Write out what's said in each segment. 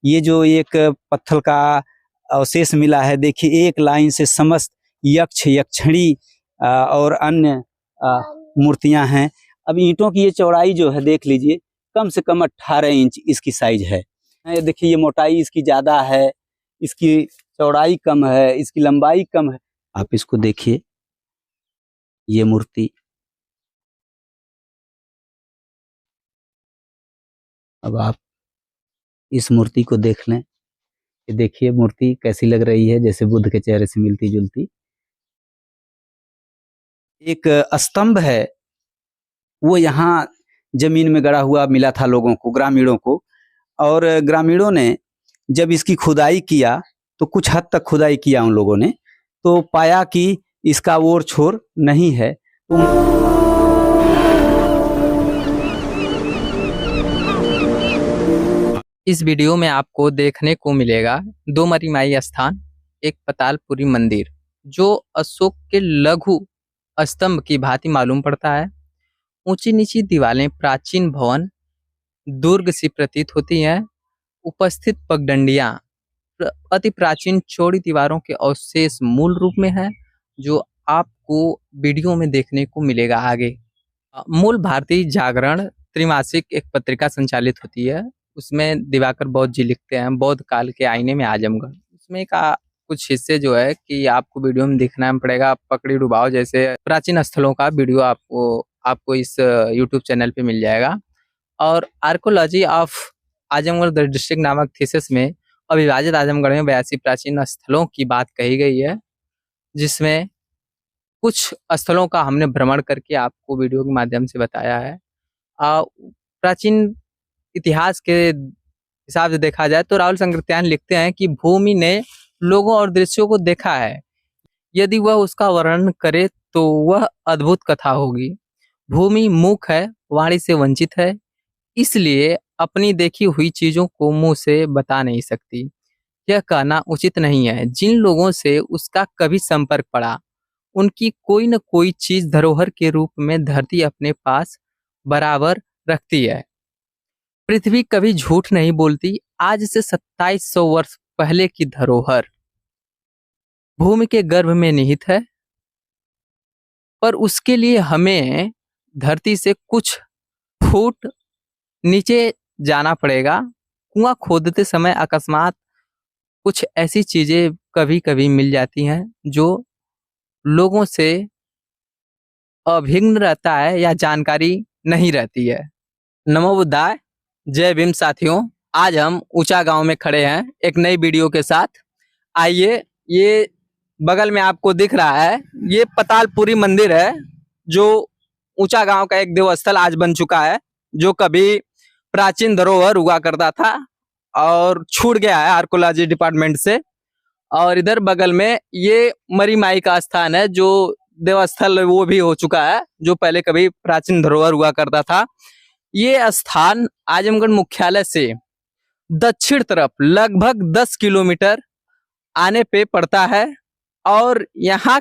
ये जो एक पत्थर का अवशेष मिला है, देखिए एक लाइन से समस्त यक्ष यक्षिणी और अन्य मूर्तियां हैं। अब ईंटों की ये चौड़ाई जो है देख लीजिए, कम से कम 18 इंच इसकी साइज है। देखिए ये मोटाई इसकी ज्यादा है, इसकी चौड़ाई कम है, इसकी लंबाई कम है। आप इसको देखिए, ये मूर्ति। अब आप इस मूर्ति को देख लें, ये देखिए मूर्ति कैसी लग रही है, जैसे बुद्ध के चेहरे से मिलती जुलती। एक स्तंभ है, वो यहाँ जमीन में गड़ा हुआ मिला था लोगों को, ग्रामीणों को। और ग्रामीणों ने जब इसकी खुदाई किया तो कुछ हद तक खुदाई किया उन लोगों ने, तो पाया कि इसका ओर छोर नहीं है। इस वीडियो में आपको देखने को मिलेगा दो मरी माई स्थान, एक पतालपुरी मंदिर, जो अशोक के लघु स्तंभ की भांति मालूम पड़ता है। ऊंची नीची दीवारें, प्राचीन भवन, दुर्ग सी प्रतीत होती हैं। उपस्थित पगडंडियां अति प्राचीन चौड़ी दीवारों के अवशेष मूल रूप में है, जो आपको वीडियो में देखने को मिलेगा आगे। मूल भारतीय जागरण त्रिमासिक एक पत्रिका संचालित होती है, उसमें दिवाकर बौद्ध जी लिखते हैं बौद्ध काल के आईने में आजमगढ़। उसमें का कुछ हिस्से जो है कि आपको वीडियो में दिखना पड़ेगा। पकड़ी डुबाओ जैसे प्राचीन स्थलों का वीडियो आपको इस यूट्यूब चैनल पे मिल जाएगा। और archaeology of Azamgarh the district नामक थीसिस में अविभाजित आजमगढ़ में 82 प्राचीन स्थलों की बात कही गई है, जिसमें कुछ स्थलों का हमने भ्रमण करके आपको वीडियो के माध्यम से बताया है। प्राचीन इतिहास के हिसाब से देखा जाए तो राहुल संकृत्यान लिखते हैं कि भूमि ने लोगों और दृश्यों को देखा है, यदि वह उसका वर्णन करे तो वह अद्भुत कथा होगी। भूमि मूक है, वाणी से वंचित है, इसलिए अपनी देखी हुई चीजों को मुंह से बता नहीं सकती। यह कहना उचित नहीं है। जिन लोगों से उसका कभी संपर्क पड़ा, उनकी कोई न कोई चीज धरोहर के रूप में धरती अपने पास बराबर रखती है। पृथ्वी कभी झूठ नहीं बोलती। आज से 2700 वर्ष पहले की धरोहर भूमि के गर्भ में निहित है, पर उसके लिए हमें धरती से कुछ फुट नीचे जाना पड़ेगा। कुआं खोदते समय अकस्मात कुछ ऐसी चीजें कभी कभी मिल जाती हैं जो लोगों से अभिज्ञ रहता है या जानकारी नहीं रहती है। नमो बुद्धाय, जय भीम साथियों। आज हम ऊंचा गांव में खड़े हैं एक नई वीडियो के साथ। आइए, ये बगल में आपको दिख रहा है, ये पतालपुरी मंदिर है, जो ऊंचा गांव का एक देवस्थल आज बन चुका है, जो कभी प्राचीन धरोहर हुआ करता था और छूट गया है आर्कोलॉजी डिपार्टमेंट से। और इधर बगल में ये मरी माई का स्थान है, जो देवस्थल वो भी हो चुका है, जो पहले कभी प्राचीन धरोहर हुआ करता था। ये स्थान आजमगढ़ मुख्यालय से दक्षिण तरफ लगभग 10 किलोमीटर आने पे पड़ता है। और यहाँ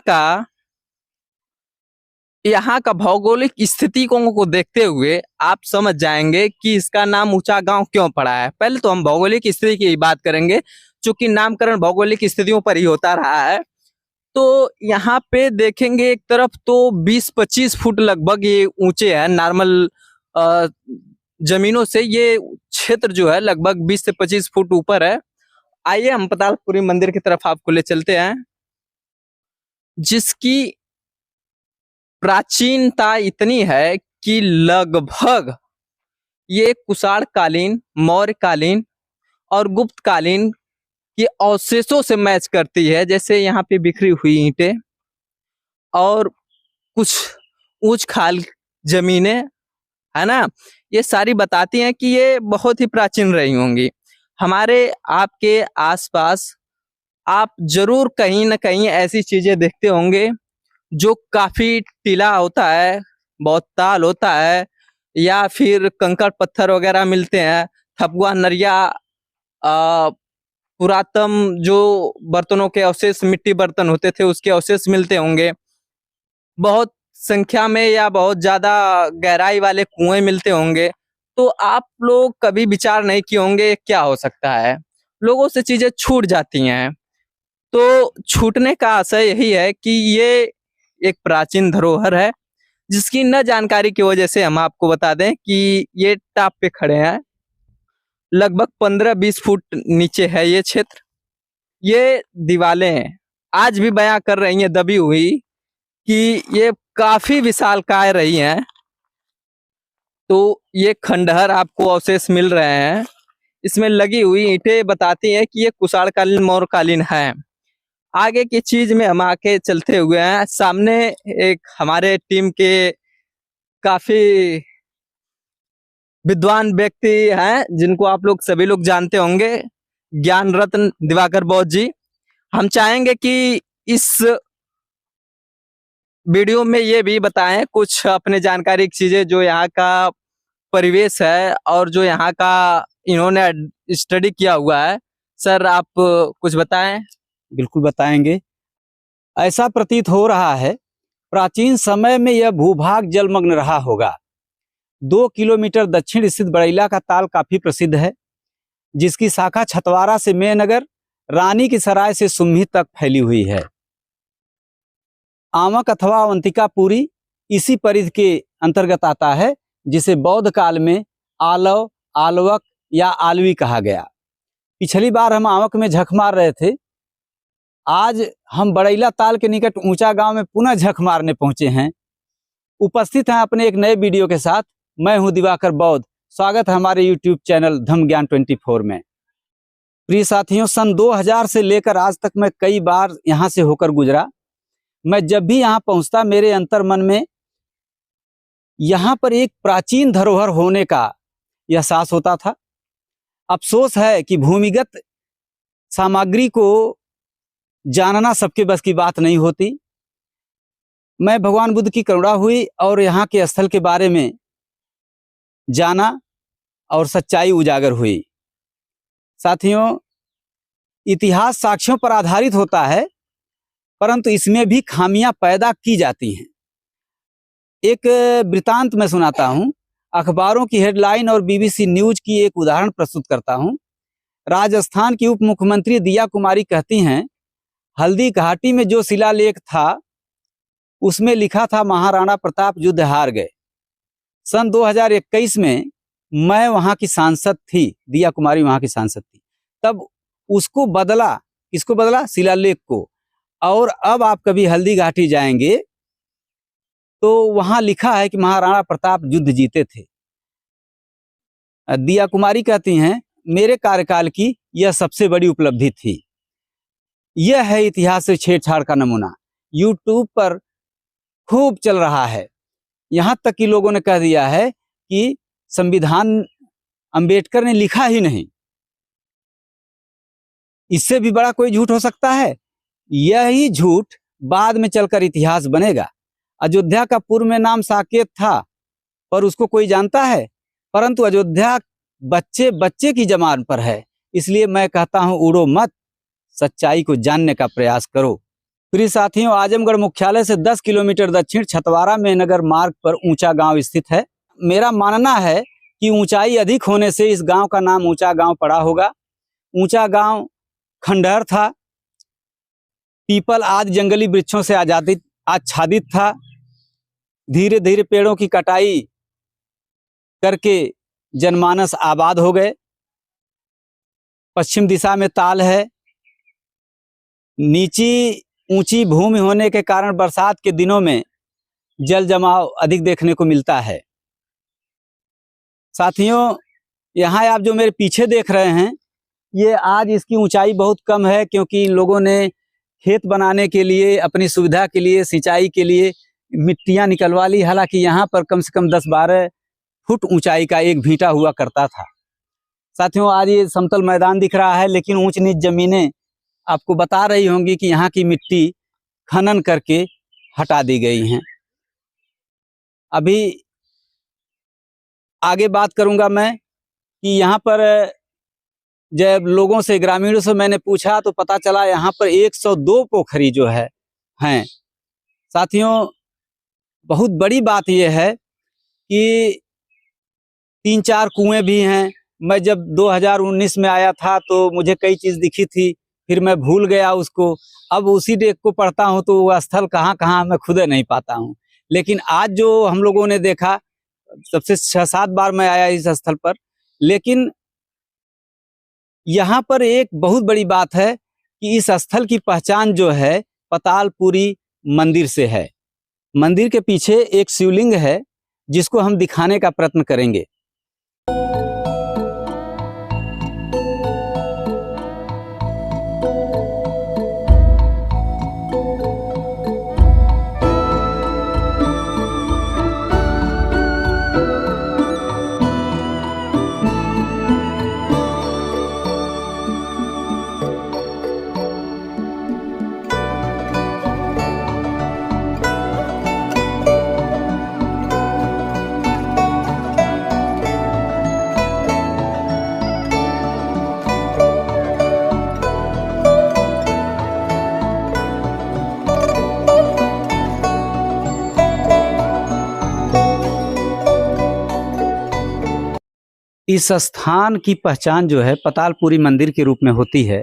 का भौगोलिक स्थिति को देखते हुए आप समझ जाएंगे कि इसका नाम ऊंचा गांव क्यों पड़ा है। पहले तो हम भौगोलिक स्थिति की बात करेंगे, चूंकि नामकरण भौगोलिक स्थितियों पर ही होता रहा है। तो यहाँ पे देखेंगे एक तरफ तो 20-25 फुट लगभग ये ऊंचे है नॉर्मल जमीनों से। ये क्षेत्र जो है लगभग 20 से 25 फुट ऊपर है। आइए हम पतालपुरी मंदिर की तरफ आपको ले चलते हैं, जिसकी प्राचीनता इतनी है कि लगभग ये कुषाण कालीन, मौर्य कालीन और गुप्त कालीन के अवशेषों से मैच करती है। जैसे यहाँ पे बिखरी हुई ईंटें और कुछ ऊंच खाल जमीनें है ना, ये सारी बताती हैं कि ये बहुत ही प्राचीन रही होंगी। हमारे आपके आसपास आप जरूर कहीं ना कहीं ऐसी चीजें देखते होंगे जो काफी टीला होता है, बहुत ताल होता है, या फिर कंकड़ पत्थर वगैरह मिलते हैं, थपुआ नरिया, पुरातन जो बर्तनों के अवशेष, मिट्टी बर्तन होते थे उसके अवशेष मिलते होंगे। बहुत संख्या में या बहुत ज्यादा गहराई वाले कुएं मिलते होंगे। तो आप लोग कभी विचार नहीं किए होंगे क्या हो सकता है, लोगों से चीजें छूट जाती हैं। तो छूटने का आशय यही है कि ये एक प्राचीन धरोहर है जिसकी न जानकारी की वजह से हम आपको बता दें कि ये टाप पे खड़े हैं। लगभग 15-20 फुट नीचे है ये क्षेत्र। ये दीवारें आज भी बयां कर रही हैं दबी हुई कि ये काफी विशालकाय रही हैं। तो ये खंडहर आपको अवशेष मिल रहे हैं, इसमें लगी हुई ईंटें बताती हैं कि ये कुषाणकालीन मौर्यकालीन है। आगे की चीज में हम आके चलते हुए हैं, सामने एक हमारे टीम के काफी विद्वान व्यक्ति हैं जिनको आप लोग सभी लोग जानते होंगे, ज्ञान रत्न दिवाकर बौद्ध जी। हम चाहेंगे कि इस वीडियो में ये भी बताएं कुछ अपने जानकारी की चीजें, जो यहाँ का परिवेश है और जो यहाँ का इन्होंने स्टडी किया हुआ है। सर आप कुछ बताएं। बिल्कुल बताएंगे। ऐसा प्रतीत हो रहा है प्राचीन समय में यह भूभाग जलमग्न रहा होगा। 2 किलोमीटर दक्षिण स्थित बड़ैला का ताल काफी प्रसिद्ध है, जिसकी शाखा छतवारा से मेनगर, रानी की सराय से सुम्ही तक फैली हुई है। आमक अथवा अवंतिकापुरी इसी परिधि के अंतर्गत आता है, जिसे बौद्ध काल में आलव, आलवक या आलवी कहा गया। पिछली बार हम आमक में झक मार रहे थे, आज हम बड़ैला ताल के निकट ऊंचा गांव में पुनः झक मारने पहुंचे हैं। उपस्थित हैं अपने एक नए वीडियो के साथ। मैं हूं दिवाकर बौद्ध। स्वागत है हमारे YouTube चैनल धम्म ज्ञान 24 में। प्रिय साथियों, सन 2000 से लेकर आज तक मैं कई बार यहाँ से होकर गुजरा। मैं जब भी यहाँ पहुँचता मेरे अंतर मन में यहाँ पर एक प्राचीन धरोहर होने का एहसास होता था। अफसोस है कि भूमिगत सामग्री को जानना सबके बस की बात नहीं होती। मैं भगवान बुद्ध की करुणा हुई और यहाँ के स्थल के बारे में जाना और सच्चाई उजागर हुई। साथियों, इतिहास साक्ष्यों पर आधारित होता है, परंतु इसमें भी खामियां पैदा की जाती हैं। एक वृतांत मैं सुनाता हूं। अखबारों की हेडलाइन और BBC न्यूज की एक उदाहरण प्रस्तुत करता हूं। राजस्थान की उप मुख्यमंत्री दिया कुमारी कहती हैं, हल्दी घाटी में जो शिलालेख था उसमें लिखा था महाराणा प्रताप युद्ध हार गए। सन 2021 में मैं वहां की सांसद थी, दिया कुमारी वहां की सांसद थी। तब उसको बदला, किसको बदला? शिलालेख को। और अब आप कभी हल्दी घाटी जाएंगे तो वहां लिखा है कि महाराणा प्रताप युद्ध जीते थे। दिया कुमारी कहती हैं, मेरे कार्यकाल की यह सबसे बड़ी उपलब्धि थी। यह है इतिहास से छेड़छाड़ का नमूना। YouTube पर खूब चल रहा है। यहां तक कि लोगों ने कह दिया है कि संविधान अंबेडकर ने लिखा ही नहीं। इससे भी बड़ा कोई झूठ हो सकता है? यही झूठ बाद में चलकर इतिहास बनेगा। अयोध्या का पूर्व में नाम साकेत था, पर उसको कोई जानता है? परंतु अयोध्या बच्चे बच्चे की जबान पर है। इसलिए मैं कहता हूं, उड़ो मत, सच्चाई को जानने का प्रयास करो। प्रिय साथियों, आजमगढ़ मुख्यालय से 10 किलोमीटर दक्षिण छतवारा में नगर मार्ग पर ऊंचा गांव स्थित है। मेरा मानना है कि ऊंचाई अधिक होने से इस गांव का नाम ऊंचा गांव पड़ा होगा। ऊंचा गांव खंडहर था। पीपल आदि जंगली वृक्षों से आच्छादित था। धीरे धीरे पेड़ों की कटाई करके जनमानस आबाद हो गए। पश्चिम दिशा में ताल है। नीची ऊंची भूमि होने के कारण बरसात के दिनों में जल जमाव अधिक देखने को मिलता है। साथियों, यहाँ आप जो मेरे पीछे देख रहे हैं, ये आज इसकी ऊंचाई बहुत कम है, क्योंकि इन लोगों ने खेत बनाने के लिए, अपनी सुविधा के लिए, सिंचाई के लिए मिट्टियां निकलवा ली। हालांकि यहाँ पर कम से कम 10-12 फुट ऊंचाई का एक भीटा हुआ करता था। साथियों, आज ये समतल मैदान दिख रहा है, लेकिन ऊंच नीच जमीनें आपको बता रही होंगी कि यहाँ की मिट्टी खनन करके हटा दी गई हैं। अभी आगे बात करूंगा मैं कि यहाँ पर जब लोगों से, ग्रामीणों से मैंने पूछा तो पता चला यहाँ पर 102 पोखरी जो है हैं। साथियों, बहुत बड़ी बात यह है कि 3-4 कुएं भी हैं। मैं जब 2019 में आया था तो मुझे कई चीज दिखी थी, फिर मैं भूल गया उसको। अब उसी डेट को पढ़ता हूँ तो वो स्थल कहाँ कहाँ मैं खुद नहीं पाता हूँ। लेकिन आज जो हम लोगों ने देखा, सबसे 6-7 बार मैं आया इस स्थल पर, लेकिन यहाँ पर एक बहुत बड़ी बात है कि इस स्थल की पहचान जो है पतालपुरी मंदिर से है। मंदिर के पीछे एक शिवलिंग है जिसको हम दिखाने का प्रयत्न करेंगे। इस स्थान की पहचान जो है पतालपुरी मंदिर के रूप में होती है।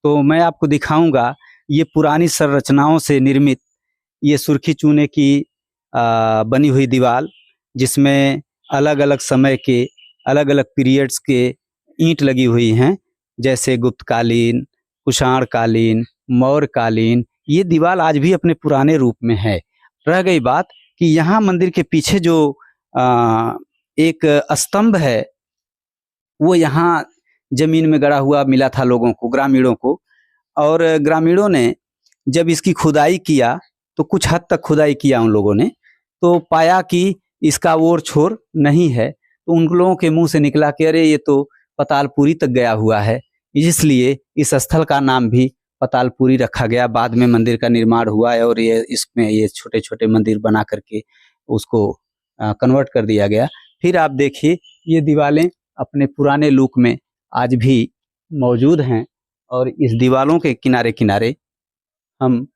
तो मैं आपको दिखाऊंगा, ये पुरानी संरचनाओं से निर्मित ये सुर्खी चूने की बनी हुई दीवार, जिसमें अलग अलग समय के अलग अलग पीरियड्स के ईंट लगी हुई हैं, जैसे गुप्तकालीन, कुषाण कालीन, मौर्य कालीन। ये दीवार आज भी अपने पुराने रूप में है। रह गई बात कि यहाँ मंदिर के पीछे जो एक स्तंभ है, वो यहाँ जमीन में गड़ा हुआ मिला था लोगों को, ग्रामीणों को। और ग्रामीणों ने जब इसकी खुदाई किया तो कुछ हद तक खुदाई किया उन लोगों ने, तो पाया कि इसका ओर छोर नहीं है। तो उन लोगों के मुंह से निकला कि अरे ये तो पतालपुरी तक गया हुआ है, इसलिए इस स्थल का नाम भी पतालपुरी रखा गया। बाद में मंदिर का निर्माण हुआ है और ये इसमें ये छोटे छोटे मंदिर बना करके उसको कन्वर्ट कर दिया गया। फिर आप देखिए ये दीवारें अपने पुराने लुक में आज भी मौजूद हैं, और इस दीवारों के किनारे किनारे हम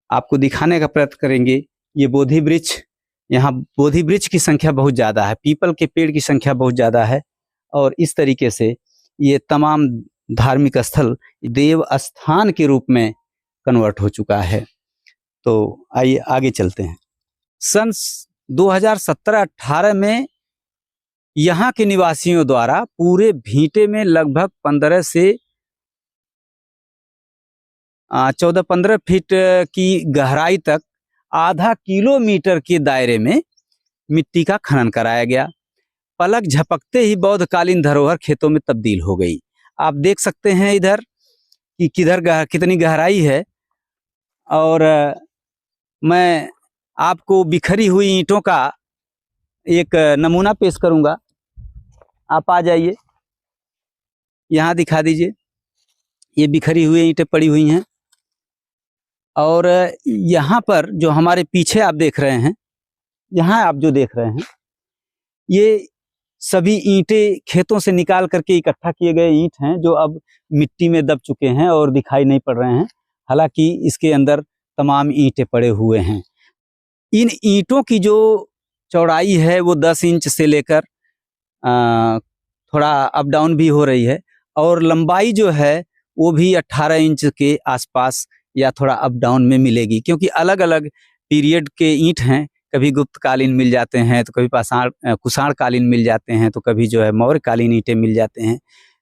आपको दिखाने का प्रयत्न करेंगे ये बोधि वृक्ष। यहाँ बोधि वृक्ष की संख्या बहुत ज़्यादा है, पीपल के पेड़ की संख्या बहुत ज़्यादा है, और इस तरीके से ये तमाम धार्मिक स्थल देव स्थान के रूप में कन्वर्ट हो चुका है। तो आइए आगे चलते हैं। सन 2017-18 में यहाँ के निवासियों द्वारा पूरे भीटे में लगभग 15 से 14-15 फीट की गहराई तक आधा किलोमीटर के दायरे में मिट्टी का खनन कराया गया। पलक झपकते ही बौद्धकालीन धरोहर खेतों में तब्दील हो गई। आप देख सकते हैं इधर कि कितनी गहराई है। और मैं आपको बिखरी हुई ईंटों का एक नमूना पेश करूंगा। आप आ जाइए, यहाँ दिखा दीजिए। ये बिखरी हुई ईंटें पड़ी हुई हैं, और यहाँ पर जो हमारे पीछे आप देख रहे हैं, यहाँ आप जो देख रहे हैं, ये सभी ईंटें खेतों से निकाल करके इकट्ठा किए गए ईंट हैं, जो अब मिट्टी में दब चुके हैं और दिखाई नहीं पड़ रहे हैं। हालांकि इसके अंदर तमाम ईंटें पड़े हुए हैं। इन ईंटों की जो चौड़ाई है वो 10 इंच से लेकर थोड़ा अप डाउन भी हो रही है, और लंबाई जो है वो भी 18 इंच के आसपास या थोड़ा अप डाउन में मिलेगी, क्योंकि अलग अलग पीरियड के ईंट हैं। कभी गुप्तकालीन मिल जाते हैं, तो कभी कुषाण कालीन मिल जाते हैं, तो कभी जो है मौर्य कालीन ईंटें मिल जाते हैं।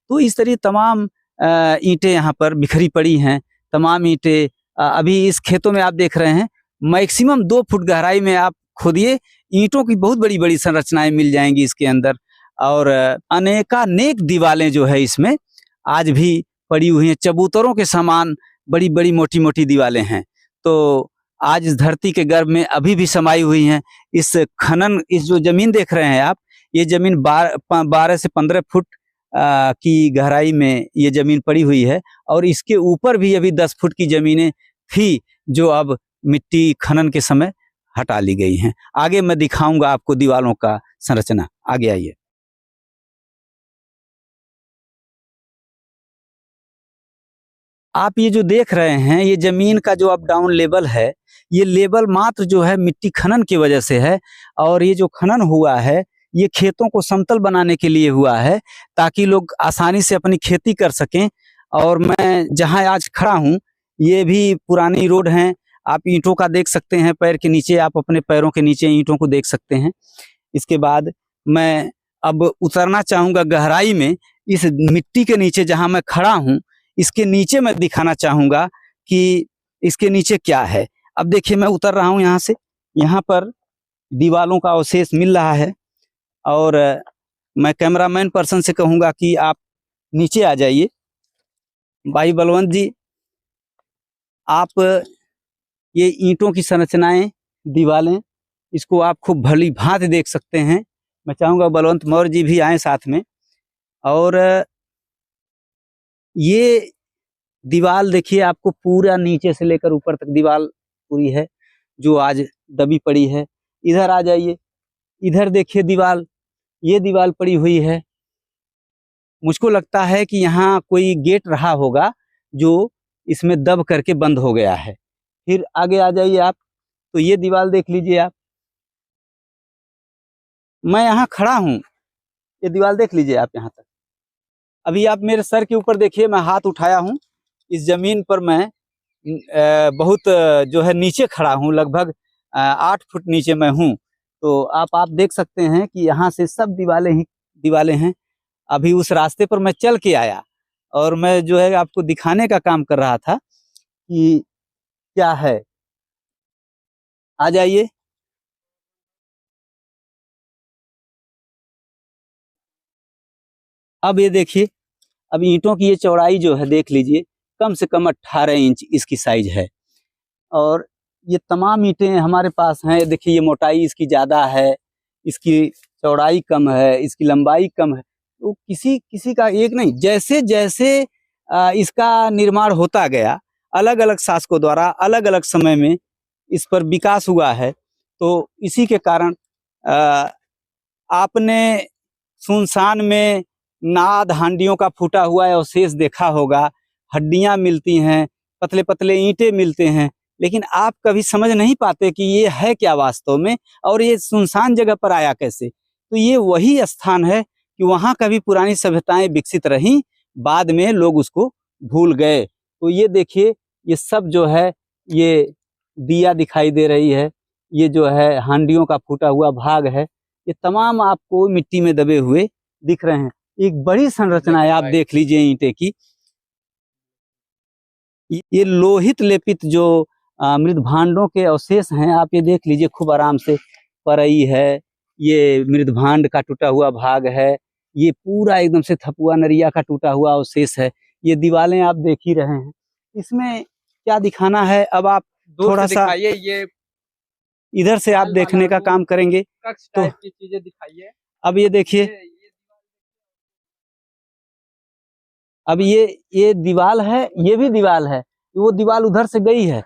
तो इस तरह तमाम ईंटें यहाँ पर बिखरी पड़ी हैं। तमाम ईंटें अभी इस खेतों में आप देख रहे हैं, मैक्सिमम 2 फुट गहराई में आप खोदिए, ईंटों की बहुत बड़ी बड़ी संरचनाएं मिल जाएंगी इसके अंदर। और अनेकानेक दीवारें जो है इसमें आज भी पड़ी हुई हैं, चबूतरों के समान बड़ी बड़ी मोटी मोटी दीवारें हैं। तो आज इस धरती के गर्भ में अभी भी समाई हुई हैं। इस जो जमीन देख रहे हैं आप, ये जमीन 12 से 15 फुट की गहराई में ये जमीन पड़ी हुई है, और इसके ऊपर भी अभी 10 फुट की जमीनें थी, जो अब मिट्टी खनन के समय हटा ली गई हैं। आगे मैं दिखाऊंगा आपको दीवारों का संरचना। आगे आइए। आप ये जो देख रहे हैं, ये जमीन का जो अप डाउन लेवल है, ये लेवल मात्र जो है मिट्टी खनन की वजह से है। और ये जो खनन हुआ है, ये खेतों को समतल बनाने के लिए हुआ है, ताकि लोग आसानी से अपनी खेती कर सकें। और मैं जहां आज खड़ा हूं, ये भी पुरानी रोड है। आप ईंटों का देख सकते हैं, पैर के नीचे, आप अपने पैरों के नीचे ईंटों को देख सकते हैं। इसके बाद मैं अब उतरना चाहूंगा गहराई में। इस मिट्टी के नीचे जहां मैं खड़ा हूं, इसके नीचे मैं दिखाना चाहूंगा कि इसके नीचे क्या है। अब देखिए, मैं उतर रहा हूं यहाँ से। यहाँ पर दीवालों का अवशेष मिल रहा है, और मैं कैमरामैन पर्सन से कहूंगा कि आप नीचे आ जाइए। भाई बलवंत जी, आप ये ईंटों की संरचनाएं, दीवालें, इसको आप खूब भली भांति देख सकते हैं। मैं चाहूंगा बलवंत मौर्य जी भी आए साथ में। और ये दीवाल देखिए, आपको पूरा नीचे से लेकर ऊपर तक दीवाल पूरी है जो आज दबी पड़ी है। इधर आ जाइए, इधर देखिए दीवाल, ये दीवाल पड़ी हुई है। मुझको लगता है कि यहाँ कोई गेट रहा होगा जो इसमें दब करके बंद हो गया है। फिर आगे आ जाइए आप, तो ये दीवाल देख लीजिए आप। मैं यहाँ खड़ा हूँ, ये दीवाल देख लीजिए आप यहाँ तक। अभी आप मेरे सर के ऊपर देखिए, मैं हाथ उठाया हूँ। इस जमीन पर मैं बहुत जो है नीचे खड़ा हूँ, लगभग 8 फुट नीचे मैं हूँ। तो आप देख सकते हैं कि यहाँ से सब दीवालें हैं। अभी उस रास्ते पर मैं चल के आया, और मैं जो है आपको दिखाने का काम कर रहा था कि क्या है। आ जाइए। अब ये देखिए, अब ईंटों की ये चौड़ाई जो है देख लीजिए, कम से कम 18 इंच इसकी साइज है। और ये तमाम ईंटें हमारे पास हैं। देखिए, ये मोटाई इसकी ज़्यादा है, इसकी चौड़ाई कम है, इसकी लंबाई कम है। तो किसी का एक नहीं, जैसे जैसे इसका निर्माण होता गया, अलग अलग शासकों द्वारा अलग अलग समय में इस पर विकास हुआ है। तो इसी के कारण आपने सुनसान में नाद हांडियों का फूटा हुआ अवशेष देखा होगा, हड्डियां मिलती हैं, पतले पतले ईंटें मिलते हैं, लेकिन आप कभी समझ नहीं पाते कि ये है क्या वास्तव में, और ये सुनसान जगह पर आया कैसे। तो ये वही स्थान है कि वहाँ कभी पुरानी सभ्यताएं विकसित रहीं, बाद में लोग उसको भूल गए। तो ये देखिए, ये सब जो है, ये दिया दिखाई दे रही है, ये जो है हांडियों का फूटा हुआ भाग है, ये तमाम आपको मिट्टी में दबे हुए दिख रहे हैं। एक बड़ी संरचना है, आप देख लीजिए ईंटे की। ये लोहित लेपित जो मृद भांडों के अवशेष हैं, आप ये देख लीजिए खूब आराम से। परई है, ये मृद भांड का टूटा हुआ भाग है, ये पूरा एकदम से थपुआ नरिया का टूटा हुआ अवशेष है। ये दीवालें आप देख ही रहे हैं। इसमें क्या दिखाना है, अब आप थोड़ा सा ये इधर से आप देखने का काम करेंगे तो की चीजें दिखाइए। अब ये देखिए, अब ये दीवाल है, ये भी दीवाल है, वो दीवाल उधर से गई है,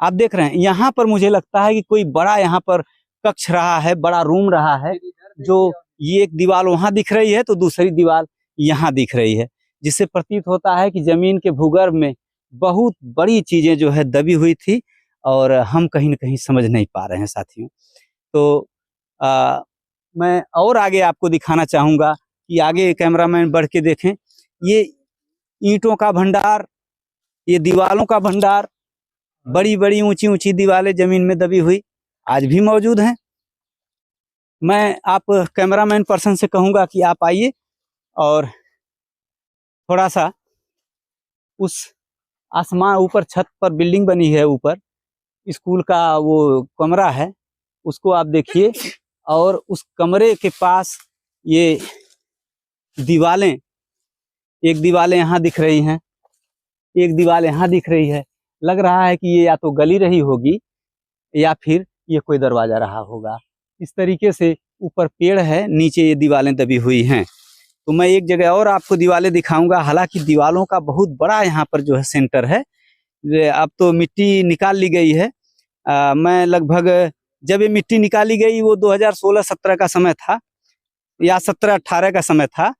आप देख रहे हैं। यहाँ पर मुझे लगता है कि कोई बड़ा यहाँ पर कक्ष रहा है, बड़ा रूम रहा है, जो ये एक दीवार वहां दिख रही है तो दूसरी दीवार यहाँ दिख रही है, जिससे प्रतीत होता है कि जमीन के भूगर्भ में बहुत बड़ी चीजें जो है दबी हुई थी, और हम कहीं न कहीं समझ नहीं पा रहे हैं साथियों। तो मैं और आगे आपको दिखाना चाहूँगा कि आगे कैमरामैन बढ़ के देखें। ये ईंटों का भंडार, ये दीवालों का भंडार, बड़ी बड़ी ऊंची ऊंची दीवारें जमीन में दबी हुई आज भी मौजूद हैं। मैं आप कैमरामैन पर्सन से कहूँगा कि आप आइए और थोड़ा सा उस आसमान, ऊपर छत पर बिल्डिंग बनी है, ऊपर स्कूल का वो कमरा है, उसको आप देखिए। और उस कमरे के पास ये दीवालें, एक दीवालें यहाँ दिख रही हैं, एक दीवार यहाँ दिख रही है। लग रहा है कि ये या तो गली रही होगी या फिर ये कोई दरवाजा रहा होगा। इस तरीके से ऊपर पेड़ है, नीचे ये दीवारें दबी हुई हैं। तो मैं एक जगह और आपको दीवारें दिखाऊंगा। हालांकि दीवारों का बहुत बड़ा यहाँ पर जो है सेंटर है। अब तो मिट्टी निकाल ली गई है। मैं लगभग, जब ये मिट्टी निकाली गई वो 2016-17 का समय था या 17-18 का समय था,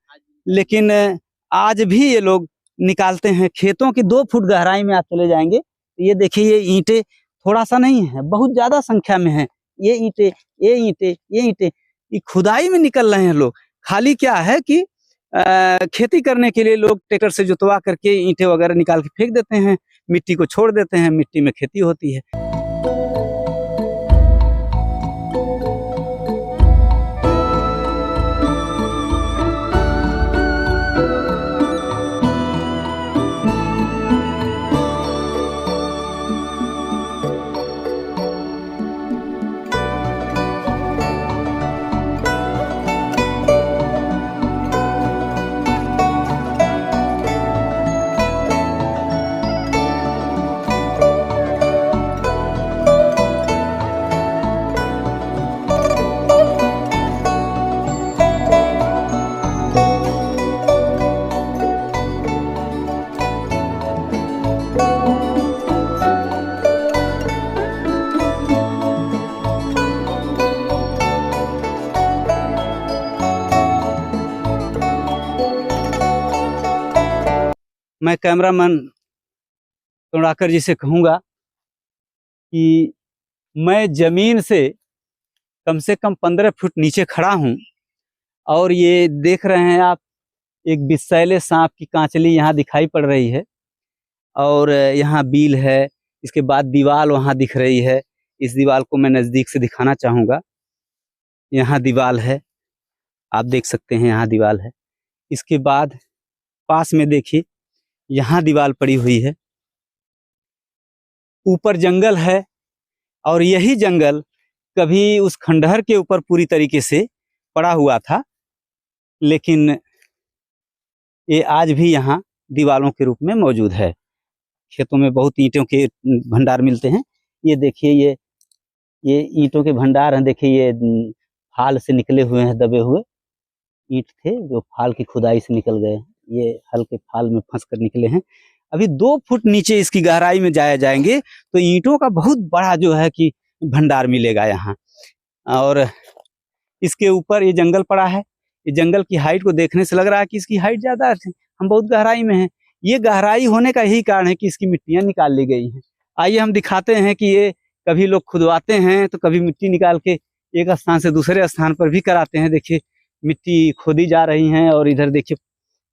लेकिन आज भी ये लोग निकालते हैं। खेतों की 2 फुट गहराई में आप चले जाएंगे, ये देखिए, ये ईंटें थोड़ा सा नहीं है, बहुत ज्यादा संख्या में है। ये ईंटें, ये ईंटें, ये ईंटें, ये खुदाई में निकल रहे हैं लोग। खाली क्या है कि खेती करने के लिए लोग ट्रैक्टर से जुतवा करके ईंटें वगैरह निकाल के फेंक देते हैं, मिट्टी को छोड़ देते हैं, मिट्टी में खेती होती है। मैं कैमरामैन तोड़ाकर जी से कहूँगा कि मैं जमीन से कम 15 फुट नीचे खड़ा हूँ और ये देख रहे हैं आप, एक विषैले सांप की कांचली यहाँ दिखाई पड़ रही है और यहाँ बील है। इसके बाद दीवार वहाँ दिख रही है। इस दीवार को मैं नज़दीक से दिखाना चाहूँगा। यहाँ दीवार है, आप देख सकते हैं, यहाँ दीवार है। इसके बाद पास में देखिए, यहाँ दीवार पड़ी हुई है। ऊपर जंगल है और यही जंगल कभी उस खंडहर के ऊपर पूरी तरीके से पड़ा हुआ था, लेकिन ये आज भी यहाँ दीवारों के रूप में मौजूद है। खेतों में बहुत ईंटों के भंडार मिलते हैं। ये देखिए, ये ईंटों के भंडार हैं। देखिए, ये फाल से निकले हुए हैं, दबे हुए ईंट थे जो फाल की खुदाई से निकल गए हैं। ये हल्के फाल में फंस कर निकले हैं। अभी 2 फुट नीचे इसकी गहराई में जाएंगे तो ईंटों का बहुत बड़ा जो है कि भंडार मिलेगा यहाँ। और इसके ऊपर ये जंगल पड़ा है। ये जंगल की हाइट को देखने से लग रहा है कि इसकी हाइट ज्यादा है, हम बहुत गहराई में हैं। ये गहराई होने का यही कारण है कि इसकी मिट्टियां निकाल ली गई हैं। आइए हम दिखाते हैं कि ये कभी लोग खुदवाते हैं तो कभी मिट्टी निकाल के एक स्थान से दूसरे स्थान पर भी कराते हैं। देखिए, मिट्टी खोदी जा रही हैं और इधर देखिए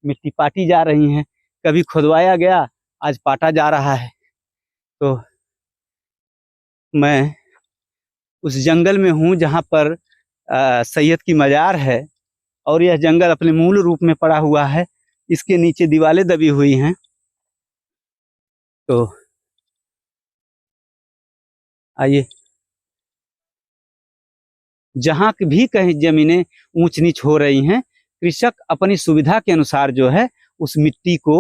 मिट्टी पाटी जा रही हैं। कभी खुदवाया गया, आज पाटा जा रहा है। तो मैं उस जंगल में हूँ जहाँ पर सैयद की मजार है और यह जंगल अपने मूल रूप में पड़ा हुआ है। इसके नीचे दीवारें दबी हुई हैं। तो आइए, जहाँ भी कहीं जमीनें ऊंच नीच हो रही हैं, कृषक अपनी सुविधा के अनुसार जो है उस मिट्टी को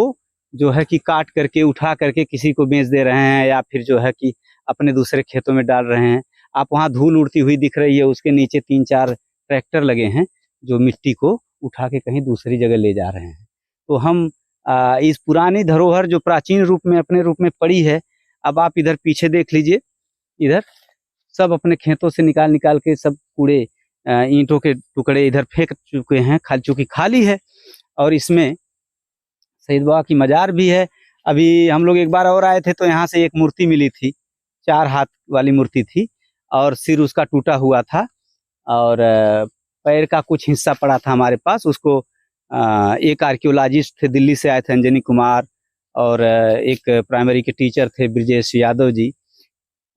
जो है कि काट करके उठा करके किसी को बेच दे रहे हैं या फिर जो है कि अपने दूसरे खेतों में डाल रहे हैं। आप वहाँ धूल उड़ती हुई दिख रही है, उसके नीचे 3-4 ट्रैक्टर लगे हैं जो मिट्टी को उठा के कहीं दूसरी जगह ले जा रहे हैं। तो हम इस पुरानी धरोहर जो प्राचीन रूप में अपने रूप में पड़ी है, अब आप इधर पीछे देख लीजिए, इधर सब अपने खेतों से निकाल के सब कूड़े ईंटों के टुकड़े इधर फेंक चुके हैं, चूंकि खाली है। और इसमें सईद बाबा की मजार भी है। अभी हम लोग एक बार और आए थे तो यहाँ से एक मूर्ति मिली थी, 4 हाथ वाली मूर्ति थी और सिर उसका टूटा हुआ था और पैर का कुछ हिस्सा पड़ा था हमारे पास। उसको एक आर्कियोलॉजिस्ट थे, दिल्ली से आए थे, अंजनी कुमार, और एक प्राइमरी के टीचर थे, ब्रजेश यादव जी,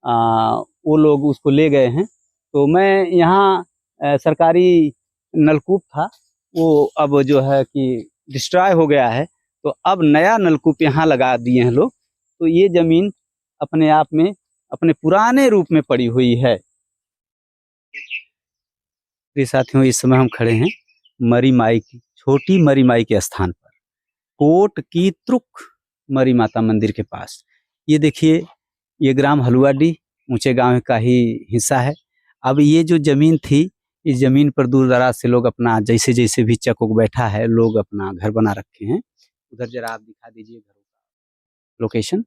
वो लोग उसको ले गए हैं। तो मैं यहाँ सरकारी नलकूप था, वो अब जो है कि डिस्ट्रॉय हो गया है, तो अब नया नलकूप यहाँ लगा दिए हैं लोग। तो ये जमीन अपने आप में अपने पुराने रूप में पड़ी हुई है। प्रिय साथियों, इस समय हम खड़े हैं मरी माई की, छोटी मरी माई के स्थान पर, कोट की त्रुक मरी माता मंदिर के पास। ये देखिए, ये ग्राम हलुआडी ऊंचे गांव का ही हिस्सा है। अब ये जो जमीन थी, इस जमीन पर दूर दराज से लोग अपना जैसे जैसे भी चक उक बैठा है, लोग अपना घर बना रखे हैं। उधर जरा आप दिखा दीजिए घरों का लोकेशन।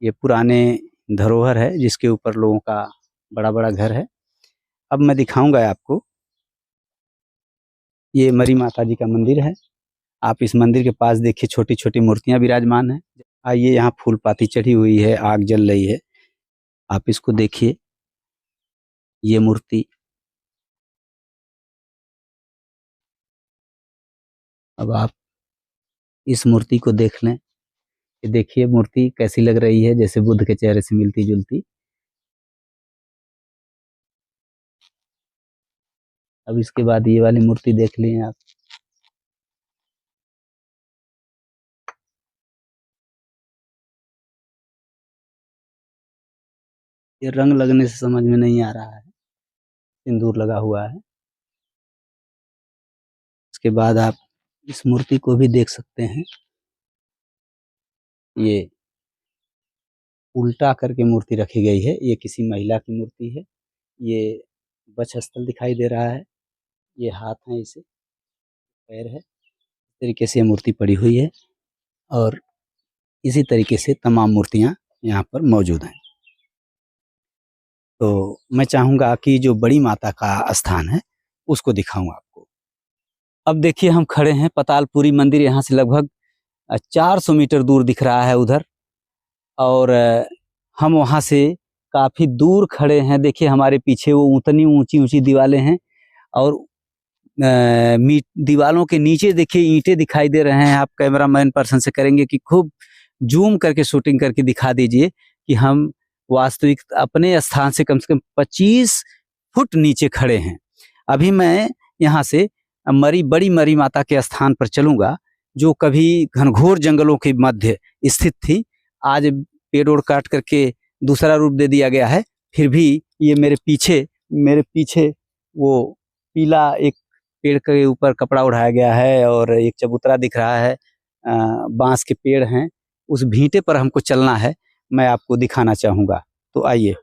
ये पुराने धरोहर है जिसके ऊपर लोगों का बड़ा बड़ा घर है। अब मैं दिखाऊंगा आपको, ये मरी माता जी का मंदिर है। आप इस मंदिर के पास देखिए, छोटी छोटी मूर्तियां विराजमान है। आइए, यहाँ फूल पाती चढ़ी हुई है, आग जल रही है, आप इसको देखिए। ये मूर्ति अब आप इस मूर्ति को देख लें। ये देखिए मूर्ति कैसी लग रही है, जैसे बुद्ध के चेहरे से मिलती जुलती। अब इसके बाद ये वाली मूर्ति देख लें आप। ये रंग लगने से समझ में नहीं आ रहा है, सिंदूर लगा हुआ है। इसके बाद आप इस मूर्ति को भी देख सकते हैं। ये उल्टा करके मूर्ति रखी गई है। ये किसी महिला की मूर्ति है। ये वक्षस्थल दिखाई दे रहा है। ये हाथ है, इसे पैर है। इस तरीके से ये मूर्ति पड़ी हुई है और इसी तरीके से तमाम मूर्तियां यहाँ पर मौजूद हैं। तो मैं चाहूँगा कि जो बड़ी माता का स्थान है उसको दिखाऊं आपको। अब देखिए हम खड़े हैं पतालपुरी मंदिर, यहाँ से लगभग 400 मीटर दूर दिख रहा है उधर, और हम वहाँ से काफ़ी दूर खड़े हैं। देखिए हमारे पीछे वो उतनी ऊंची ऊंची दीवारें हैं और दीवारों के नीचे देखिए ईंटें दिखाई दे रहे हैं। आप कैमरामैन पर्सन से करेंगे कि खूब जूम करके शूटिंग करके दिखा दीजिए कि हम वास्तविक अपने स्थान से कम 25 फुट नीचे खड़े हैं। अभी मैं यहाँ से बड़ी मरी माता के स्थान पर चलूंगा, जो कभी घनघोर जंगलों के मध्य स्थित थी। आज पेड़ ओड़ काट करके दूसरा रूप दे दिया गया है। फिर भी ये मेरे पीछे वो पीला एक पेड़ के ऊपर कपड़ा उड़ाया गया है और एक चबूतरा दिख रहा है। बांस के पेड़ हैं, उस भींटे पर हमको चलना है। मैं आपको दिखाना चाहूँगा, तो आइए।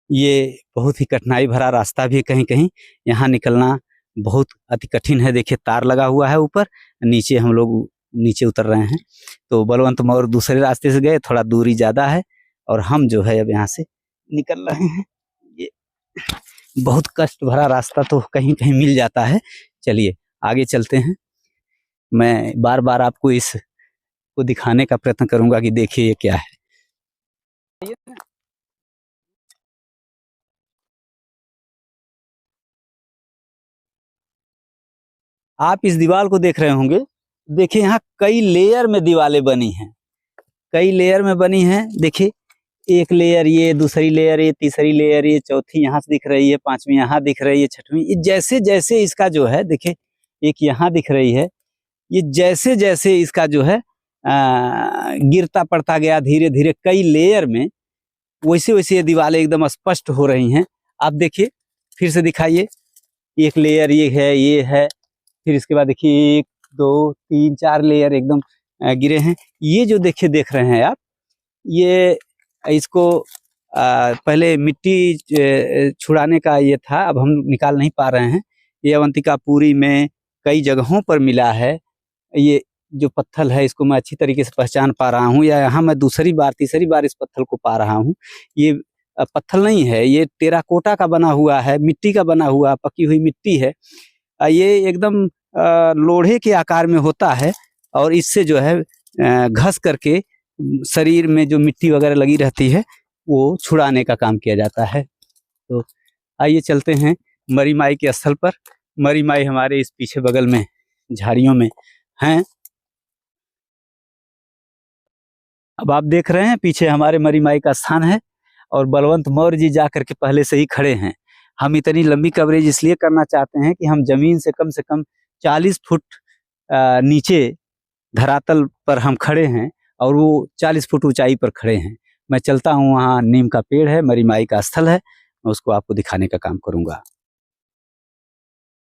ये बहुत ही कठिनाई भरा रास्ता भी है, कहीं कहीं यहाँ निकलना बहुत अति कठिन है। देखिए तार लगा हुआ है ऊपर, नीचे हम लोग नीचे उतर रहे हैं। तो बलवंत मौर्य दूसरे रास्ते से गए, थोड़ा दूरी ज़्यादा है और हम जो है अब यहाँ से निकल रहे हैं। ये बहुत कष्ट भरा रास्ता तो कहीं कहीं मिल जाता है। चलिए आगे चलते हैं। मैं बार बार आपको इसको दिखाने का प्रयत्न करूंगा कि देखिए ये क्या है। आप इस दीवार को देख रहे होंगे। देखिए यहाँ कई लेयर में दीवारें बनी हैं, कई लेयर में बनी हैं। देखिए एक लेयर, ये दूसरी लेयर, ये तीसरी लेयर, ये चौथी यहाँ से दिख रही है, पांचवी यहाँ दिख रही है, छठवीं। ये जैसे जैसे इसका जो है, देखिए एक यहाँ दिख रही है। ये जैसे जैसे इसका जो है गिरता पड़ता गया धीरे धीरे कई लेयर में, वैसे वैसे ये दीवारें एकदम स्पष्ट हो रही हैं। आप देखिए, फिर से दिखाइए। एक लेयर ये है, फिर इसके बाद देखिए 1 2 3 4 लेयर एकदम गिरे हैं। ये जो देखिए देख रहे हैं आप, ये इसको पहले मिट्टी छुड़ाने का ये था, अब हम निकाल नहीं पा रहे हैं। ये अवंतिकापुरी में कई जगहों पर मिला है। ये जो पत्थर है इसको मैं अच्छी तरीके से पहचान पा रहा हूँ, या यहाँ मैं तीसरी बार इस पत्थर को पा रहा हूँ। ये पत्थर नहीं है, ये टेराकोटा का बना हुआ है, मिट्टी का बना हुआ पकी हुई मिट्टी है। ये एकदम लोढ़े के आकार में होता है और इससे जो है घस करके शरीर में जो मिट्टी वगैरह लगी रहती है वो छुड़ाने का काम किया जाता है। तो आइए चलते हैं मरी माई के स्थल पर। मरी माई हमारे इस पीछे बगल में झाड़ियों में हैं। अब आप देख रहे हैं पीछे हमारे मरी माई का स्थान है और बलवंत मौर्य जी जा करके पहले से ही खड़े हैं। हम इतनी लंबी कवरेज इसलिए करना चाहते हैं कि हम जमीन से कम 40 फुट नीचे धरातल पर हम खड़े हैं और वो 40 फुट ऊंचाई पर खड़े हैं। मैं चलता हूँ, वहाँ नीम का पेड़ है, मरी माई का स्थल है, मैं उसको आपको दिखाने का काम करूँगा।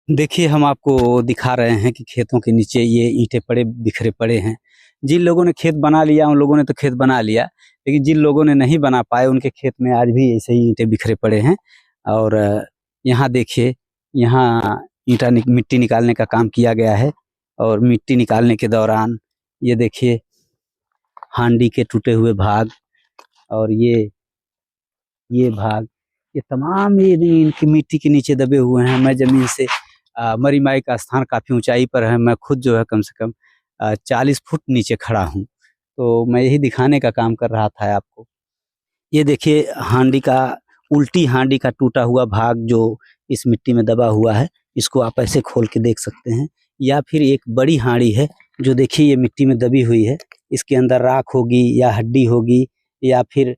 देखिए हम आपको दिखा रहे हैं कि खेतों के नीचे ये ईंटें बिखरे पड़े हैं। जिन लोगों ने खेत बना लिया उन लोगों ने तो खेत बना लिया, लेकिन जिन लोगों ने नहीं बना पाए उनके खेत में आज भी ऐसे ही ईंटें बिखरे पड़े हैं। और यहाँ देखिए, यहाँ मिट्टी निकालने का काम किया गया है और मिट्टी निकालने के दौरान ये देखिए हांडी के टूटे हुए भाग और ये भाग, ये तमाम ये इनकी मिट्टी के नीचे दबे हुए हैं। मैं जमीन से मरी माई का स्थान काफ़ी ऊंचाई पर है, मैं खुद जो है कम से कम 40 फुट नीचे खड़ा हूँ। तो मैं यही दिखाने का काम कर रहा था आपको। ये देखिए उल्टी हांडी का टूटा हुआ भाग जो इस मिट्टी में दबा हुआ है, इसको आप ऐसे खोल के देख सकते हैं। या फिर एक बड़ी हांडी है जो देखिए ये मिट्टी में दबी हुई है। इसके अंदर राख होगी या हड्डी होगी या फिर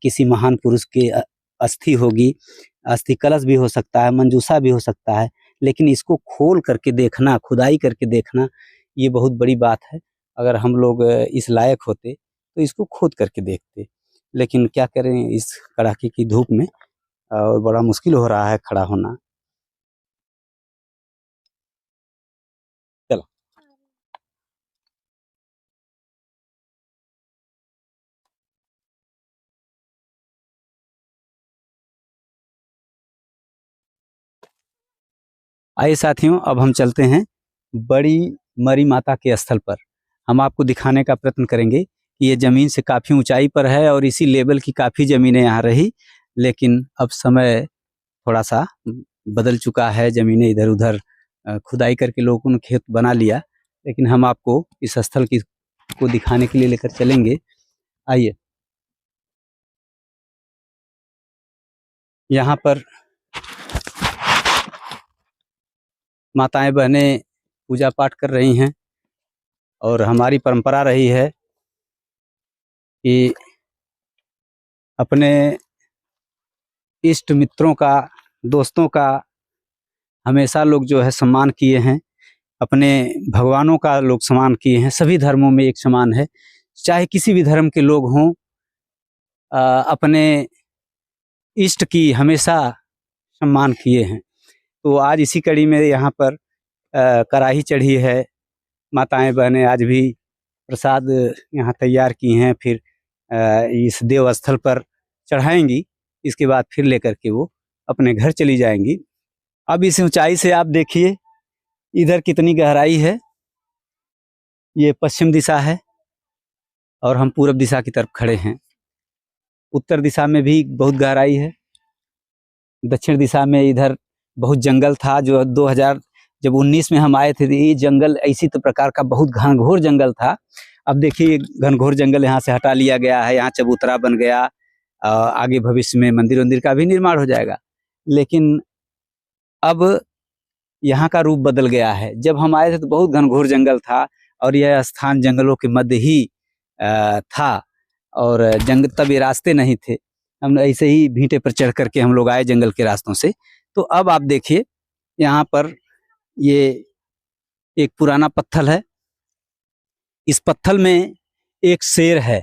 किसी महान पुरुष की अस्थि होगी। अस्थि कलश भी हो सकता है, मंजूषा भी हो सकता है, लेकिन इसको खोल करके देखना, खुदाई करके देखना, ये बहुत बड़ी बात है। अगर हम लोग इस लायक होते तो इसको खोद करके देखते, लेकिन क्या करें इस कड़ाके की धूप में, और बड़ा मुश्किल हो रहा है खड़ा होना। चलो आइए साथियों, अब हम चलते हैं बड़ी मरी माता के स्थल पर। हम आपको दिखाने का प्रयत्न करेंगे कि ये ज़मीन से काफ़ी ऊंचाई पर है और इसी लेवल की काफ़ी ज़मीनें यहाँ रही, लेकिन अब समय थोड़ा सा बदल चुका है। ज़मीनें इधर उधर खुदाई करके लोगों ने खेत बना लिया, लेकिन हम आपको इस स्थल की को दिखाने के लिए लेकर चलेंगे। आइए, यहाँ पर माताएं बहनें पूजा पाठ कर रही हैं और हमारी परंपरा रही है कि अपने इष्ट मित्रों का, दोस्तों का हमेशा लोग जो है सम्मान किए हैं। अपने भगवानों का लोग सम्मान किए हैं। सभी धर्मों में एक समान है, चाहे किसी भी धर्म के लोग हों, अपने इष्ट की हमेशा सम्मान किए हैं। तो आज इसी कड़ी में यहाँ पर कड़ाही चढ़ी है। माताएं बहनें आज भी प्रसाद यहाँ तैयार की हैं, फिर इस देव स्थल पर चढ़ाएंगी। इसके बाद फिर लेकर के वो अपने घर चली जाएंगी। अब इस ऊंचाई से आप देखिए इधर कितनी गहराई है। ये पश्चिम दिशा है और हम पूरब दिशा की तरफ खड़े हैं। उत्तर दिशा में भी बहुत गहराई है। दक्षिण दिशा में इधर बहुत जंगल था, जो 2019 में हम आए थे, ये जंगल इसी तो प्रकार का बहुत घनघोर जंगल था। अब देखिए घनघोर जंगल यहाँ से हटा लिया गया है, यहाँ चबूतरा बन गया। आगे भविष्य में मंदिर का भी निर्माण हो जाएगा, लेकिन अब यहाँ का रूप बदल गया है। जब हम आए थे तो बहुत घनघोर जंगल था और यह स्थान जंगलों के मध्य ही था, और तब ये रास्ते नहीं थे। हम ऐसे ही भीटे पर चढ़ करके हम लोग आए जंगल के रास्तों से। तो अब आप देखिए यहाँ पर ये एक पुराना पत्थर है। इस पत्थर में एक शेर है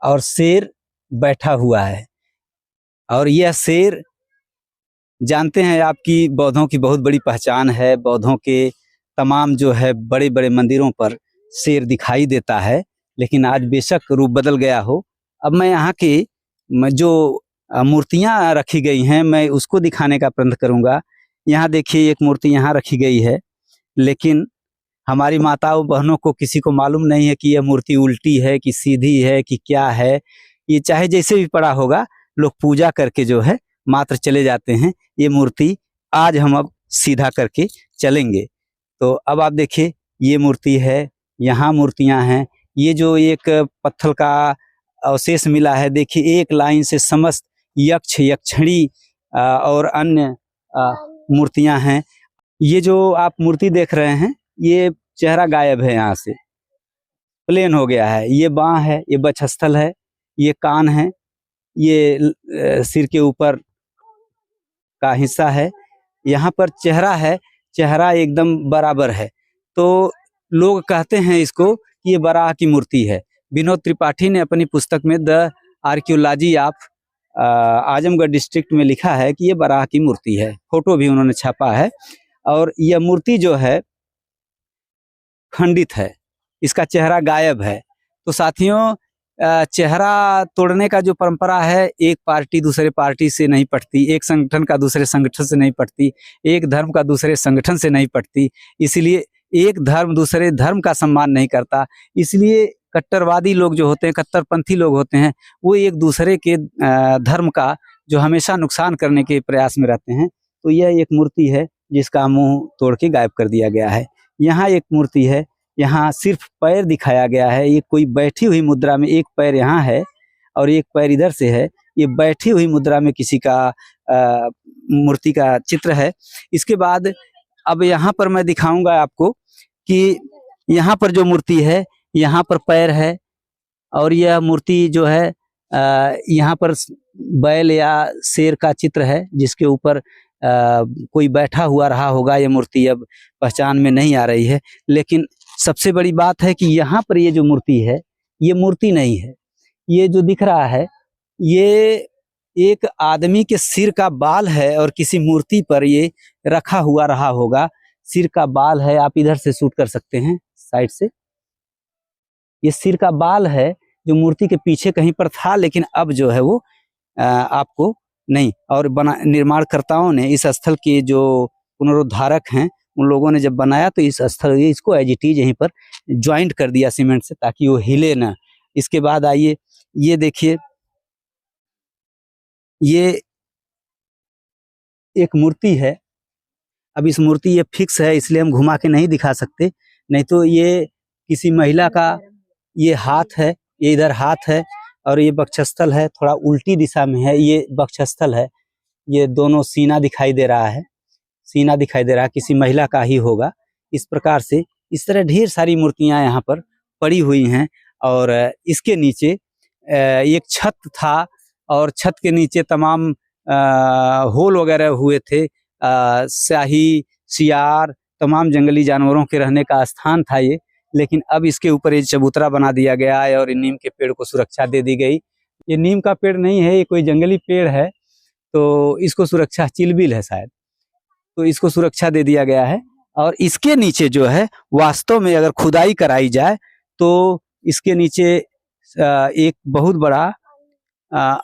और शेर बैठा हुआ है, और यह शेर, जानते हैं आपकी बौद्धों की बहुत बड़ी पहचान है। बौद्धों के तमाम जो है बड़े बड़े मंदिरों पर शेर दिखाई देता है, लेकिन आज बेशक रूप बदल गया हो। अब मैं यहाँ की जो मूर्तियाँ रखी गई हैं मैं उसको दिखाने का प्रयत्न करूँगा। यहाँ देखिए एक मूर्ति यहाँ रखी गई है, लेकिन हमारी माताओं बहनों को किसी को मालूम नहीं है कि यह मूर्ति उल्टी है कि सीधी है कि क्या है। ये चाहे जैसे भी पड़ा होगा, लोग पूजा करके जो है मात्र चले जाते हैं। ये मूर्ति आज हम अब सीधा करके चलेंगे। तो अब आप देखिए ये मूर्ति है, यहाँ मूर्तियाँ हैं। ये जो एक पत्थर का अवशेष मिला है, देखिए एक लाइन से समस्त यक्ष यक्षिणी और अन्य मूर्तियाँ हैं। ये जो आप मूर्ति देख रहे हैं, ये चेहरा गायब है, यहाँ से प्लेन हो गया है। ये बाँह है, ये वक्षस्थल है, ये कान है, ये सिर के ऊपर का हिस्सा है। यहाँ पर चेहरा है, चेहरा एकदम बराबर है। तो लोग कहते हैं इसको कि ये बराह की मूर्ति है। विनोद त्रिपाठी ने अपनी पुस्तक में the archaeology of Azamgarh district में लिखा है कि ये बराह की मूर्ति है। फोटो भी उन्होंने छापा है, और यह मूर्ति जो है खंडित है, इसका चेहरा गायब है। तो साथियों, चेहरा तोड़ने का जो परंपरा है, एक पार्टी दूसरे पार्टी से नहीं पटती, एक संगठन का दूसरे संगठन से नहीं पटती, एक धर्म का दूसरे संगठन से नहीं पटती। इसलिए एक धर्म दूसरे धर्म का सम्मान नहीं करता। इसलिए कट्टरवादी लोग जो होते हैं, कट्टरपंथी लोग होते हैं, वो एक दूसरे के धर्म का जो हमेशा नुकसान करने के प्रयास में रहते हैं। तो यह एक मूर्ति है जिसका मुंह तोड़ के गायब कर दिया गया है। यहाँ एक मूर्ति है, यहाँ सिर्फ पैर दिखाया गया है। ये कोई बैठी हुई मुद्रा में, एक पैर यहाँ है और एक पैर इधर से है। ये बैठी हुई मुद्रा में किसी का मूर्ति का चित्र है। इसके बाद अब यहाँ पर मैं दिखाऊंगा आपको कि यहाँ पर जो मूर्ति है, यहाँ पर पैर है, और यह मूर्ति जो है यहाँ पर बैल या शेर का चित्र है, जिसके ऊपर कोई बैठा हुआ रहा होगा। यह मूर्ति अब पहचान में नहीं आ रही है, लेकिन सबसे बड़ी बात है कि यहाँ पर ये जो मूर्ति है, ये मूर्ति नहीं है। ये जो दिख रहा है, ये एक आदमी के सिर का बाल है, और किसी मूर्ति पर ये रखा हुआ रहा होगा। सिर का बाल है, आप इधर से शूट कर सकते हैं साइड से। ये सिर का बाल है जो मूर्ति के पीछे कहीं पर था, लेकिन अब जो है वो आपको नहीं। और निर्माणकर्ताओं ने इस स्थल के जो पुनरुद्धारक हैं, उन लोगों ने जब बनाया तो इस स्थल इसको एज इट इज यहीं पर ज्वाइंट कर दिया सीमेंट से, ताकि वो हिले ना। इसके बाद आइए, ये देखिए, ये एक मूर्ति है। अब इस मूर्ति ये फिक्स है, इसलिए हम घुमा के नहीं दिखा सकते, नहीं तो ये किसी महिला का ये हाथ है, ये इधर हाथ है, और ये वक्षस्थल है, थोड़ा उल्टी दिशा में है, ये वक्षस्थल है। ये दोनों सीना दिखाई दे रहा है, सीना दिखाई दे रहा है, किसी महिला का ही होगा। इस प्रकार से इस तरह ढेर सारी मूर्तियां यहाँ पर पड़ी हुई हैं। और इसके नीचे एक छत था, और छत के नीचे तमाम होल वगैरह हुए थे। स्याही, सियार, तमाम जंगली जानवरों के रहने का स्थान था ये। लेकिन अब इसके ऊपर ये चबूतरा बना दिया गया है, और नीम के पेड़ को सुरक्षा दे दी गई। ये नीम का पेड़ नहीं है, ये कोई जंगली पेड़ है, तो इसको सुरक्षा, चिलबिल है शायद, तो इसको सुरक्षा दे दिया गया है। और इसके नीचे जो है, वास्तव में अगर खुदाई कराई जाए तो इसके नीचे एक बहुत बड़ा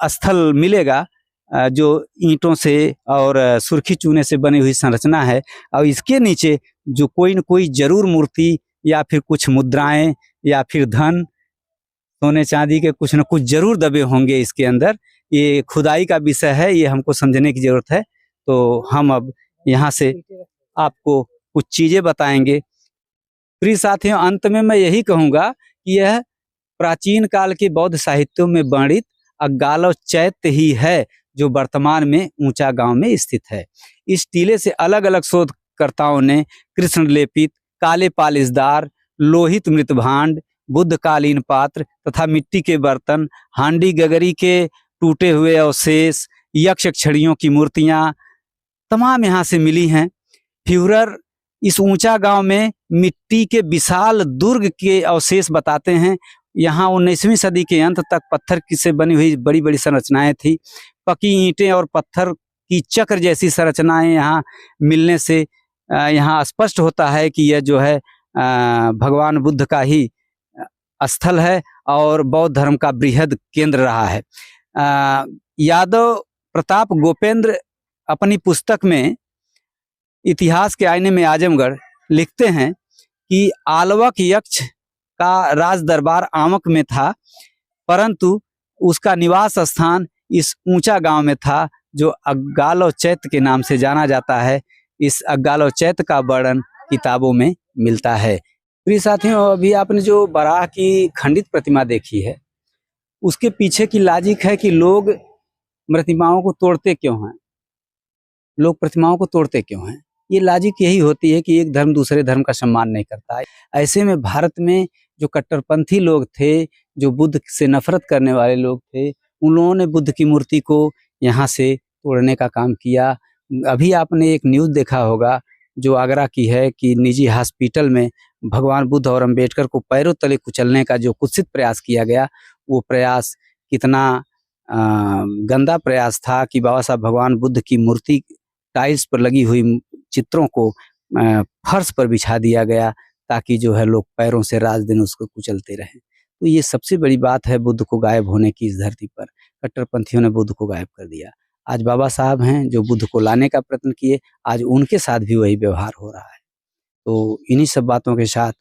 स्थल मिलेगा, जो ईंटों से और सुर्खी चूने से बनी हुई संरचना है। और इसके नीचे जो कोई न कोई जरूर मूर्ति, या फिर कुछ मुद्राएं, या फिर धन, सोने चांदी के कुछ न कुछ जरूर दबे होंगे इसके अंदर। ये खुदाई का विषय है, ये हमको समझने की जरूरत है। तो हम अब यहाँ से आपको कुछ चीजें बताएंगे। प्रिय साथियों, अंत में मैं यही कहूँगा कि यह प्राचीन काल के बौद्ध साहित्यों में वर्णित अग्गालो चैत्य ही है, जो वर्तमान में ऊंचा गांव में स्थित है। इस टीले से अलग अलग शोधकर्ताओं ने कृष्ण लेपित, काले पालिशदार, लोहित मृत भांड, बुद्धकालीन पात्र तथा मिट्टी के बर्तन, हांडी गगरी के टूटे हुए अवशेष, यक्ष छड़ियों की मूर्तियां तमाम यहाँ से मिली हैं। फ्यूरर इस ऊंचा गांव में मिट्टी के विशाल दुर्ग के अवशेष बताते हैं। यहाँ 19वीं सदी के अंत तक पत्थर से बनी हुई बड़ी बड़ी संरचनाएं थी। पकी ईंटें और पत्थर की चक्र जैसी संरचनाएं यहाँ मिलने से यहाँ स्पष्ट होता है कि यह जो है भगवान बुद्ध का ही स्थल है, और बौद्ध धर्म का बृहद केंद्र रहा है। यादव प्रताप गोपेंद्र अपनी पुस्तक में इतिहास के आईने में आजमगढ़ लिखते हैं कि आलवक यक्ष का राज दरबार आमक में था, परंतु उसका निवास स्थान इस ऊंचा गांव में था, जो अग्गालो चैत्य के नाम से जाना जाता है। इस अग्गालो चैत्य का वर्णन किताबों में मिलता है। प्रिय साथियों, अभी आपने जो बराह की खंडित प्रतिमा देखी है, उसके पीछे की लॉजिक है कि लोग प्रतिमाओं को तोड़ते क्यों हैं, लोग प्रतिमाओं को तोड़ते क्यों हैं। ये लॉजिक यही होती है कि एक धर्म दूसरे धर्म का सम्मान नहीं करता है। ऐसे में भारत में जो कट्टरपंथी लोग थे, जो बुद्ध से नफरत करने वाले लोग थे, उन लोगों ने बुद्ध की मूर्ति को यहाँ से तोड़ने का काम किया। अभी आपने एक न्यूज़ देखा होगा जो आगरा की है कि निजी हॉस्पिटल में भगवान बुद्ध और अंबेडकर को पैरों तले कुचलने का जो कुत्सित प्रयास किया गया, वो प्रयास कितना गंदा प्रयास था कि बाबा साहब भगवान बुद्ध की मूर्ति टाइल्स पर लगी हुई चित्रों को फर्श पर बिछा दिया गया, ताकि जो है लोग पैरों से रात दिन उसको कुचलते रहें। तो ये सबसे बड़ी बात है बुद्ध को गायब होने की इस धरती पर। कट्टरपंथियों ने बुद्ध को गायब कर दिया। आज बाबा साहब हैं जो बुद्ध को लाने का प्रयत्न किए, आज उनके साथ भी वही व्यवहार हो रहा है। तो इन्हीं सब बातों के साथ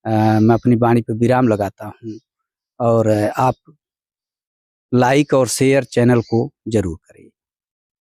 मैं अपनी वाणी पर विराम लगाता हूँ, और आप लाइक और शेयर चैनल को जरूर करें।